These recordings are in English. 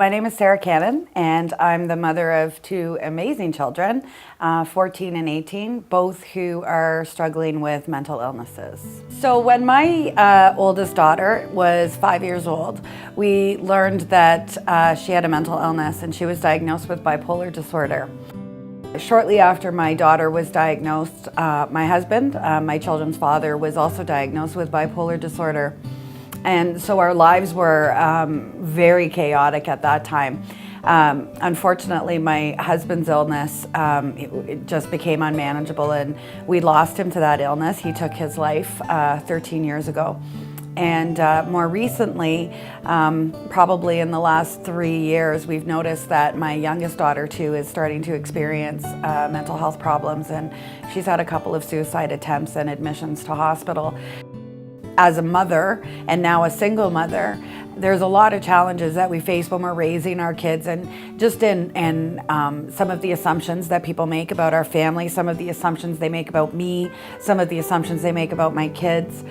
My name is Sarah Cannon, and I'm the mother of two amazing children, 14 and 18, both who are struggling with mental illnesses. So when my oldest daughter was 5 years old, we learned that she had a mental illness and she was diagnosed with bipolar disorder. Shortly after my daughter was diagnosed, my husband, my children's father, was also diagnosed with bipolar disorder. And so our lives were very chaotic at that time. Unfortunately, my husband's illness it just became unmanageable, and we lost him to that illness. He took his life 13 years ago. And more recently, probably in the last 3 years, we've noticed that my youngest daughter too is starting to experience mental health problems, and she's had a couple of suicide attempts and admissions to hospital. As a mother, and now a single mother, there's a lot of challenges that we face when we're raising our kids, and just in some of the assumptions that people make about our family, some of the assumptions they make about me, some of the assumptions they make about my kids.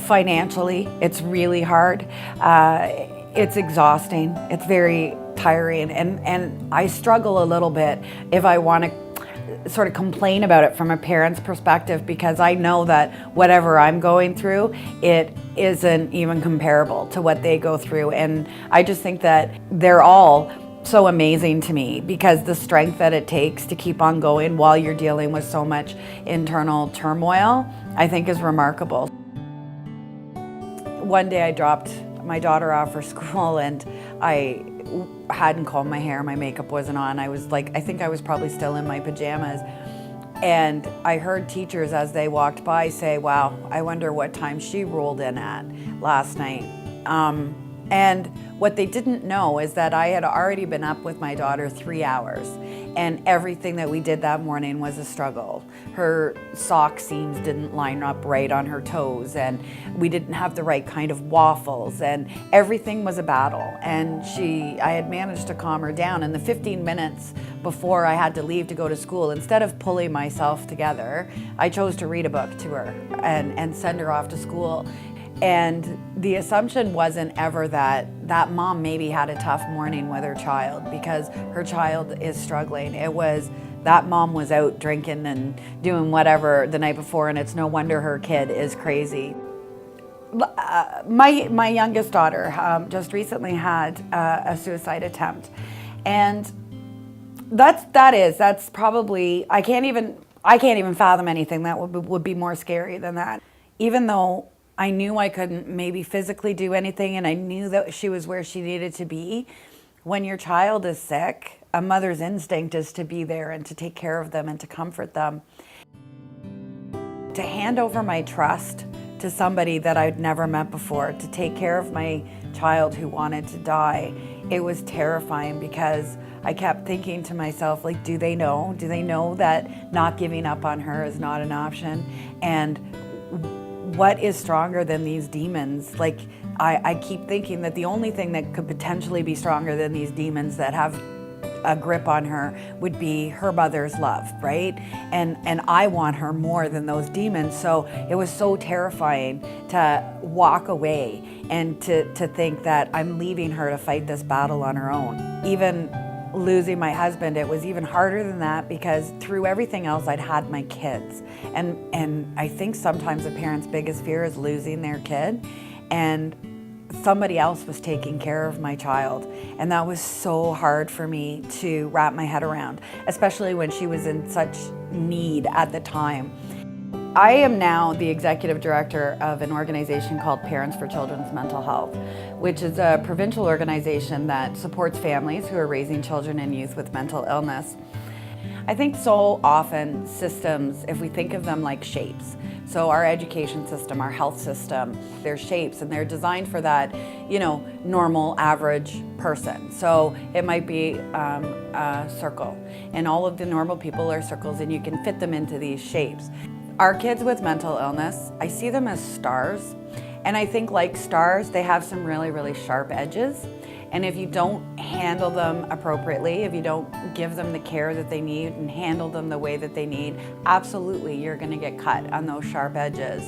Financially, it's really hard. It's exhausting. It's very tiring, and I struggle a little bit if I want to sort of complain about it from a parent's perspective, because I know that whatever I'm going through, it isn't even comparable to what they go through. And I just think that they're all so amazing to me, because the strength that it takes to keep on going while you're dealing with so much internal turmoil, I think is remarkable. One day I dropped my daughter off for school, and I hadn't combed my hair, my makeup wasn't on. I was like, I think I was probably still in my pajamas. And I heard teachers as they walked by say, wow, I wonder what time she rolled in at last night. And what they didn't know is that I had already been up with my daughter 3 hours, and everything that we did that morning was a struggle. Her sock seams didn't line up right on her toes, and we didn't have the right kind of waffles, and everything was a battle. And I had managed to calm her down. And the 15 minutes before I had to leave to go to school, instead of pulling myself together, I chose to read a book to her and send her off to school. And the assumption wasn't ever that mom maybe had a tough morning with her child because her child is struggling. It was that mom was out drinking and doing whatever the night before, and it's no wonder her kid is crazy. My youngest daughter just recently had a suicide attempt, and that's probably I can't even fathom anything that would be more scary than that. Even though I knew I couldn't maybe physically do anything, and I knew that she was where she needed to be. When your child is sick, a mother's instinct is to be there and to take care of them and to comfort them. To hand over my trust to somebody that I'd never met before, to take care of my child who wanted to die, it was terrifying, because I kept thinking to myself, like, do they know? Do they know that not giving up on her is not an option? And what is stronger than these demons? Like, I keep thinking that the only thing that could potentially be stronger than these demons that have a grip on her would be her mother's love, right? And I want her more than those demons. So it was so terrifying to walk away and to think that I'm leaving her to fight this battle on her own. Even losing my husband, it was even harder than that, because through everything else I'd had my kids, and I think sometimes a parent's biggest fear is losing their kid, and somebody else was taking care of my child, and that was so hard for me to wrap my head around, especially when she was in such need at the time. I am now the executive director of an organization called Parents for Children's Mental Health, which is a provincial organization that supports families who are raising children and youth with mental illness. I think so often systems, if we think of them like shapes, so our education system, our health system, they're shapes, and they're designed for that, normal, average person. So it might be a circle, and all of the normal people are circles, and you can fit them into these shapes. Our kids with mental illness, I see them as stars, and I think like stars, they have some really, really sharp edges. And if you don't handle them appropriately, if you don't give them the care that they need and handle them the way that they need, absolutely you're gonna get cut on those sharp edges.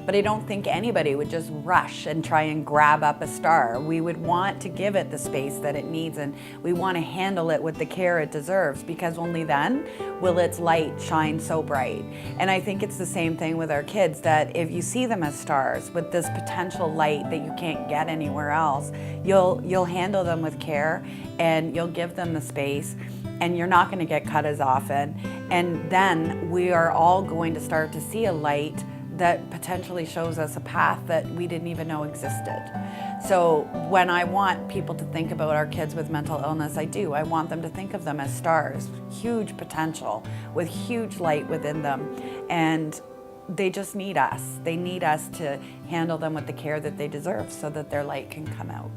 but I don't think anybody would just rush and try and grab up a star. We would want to give it the space that it needs, and we want to handle it with the care it deserves, because only then will its light shine so bright. And I think it's the same thing with our kids, that if you see them as stars with this potential light that you can't get anywhere else, you'll handle them with care, and you'll give them the space, and you're not going to get cut as often. And then we are all going to start to see a light that potentially shows us a path that we didn't even know existed. So when I want people to think about our kids with mental illness, I do. I want them to think of them as stars, huge potential, with huge light within them. And they just need us. They need us to handle them with the care that they deserve so that their light can come out.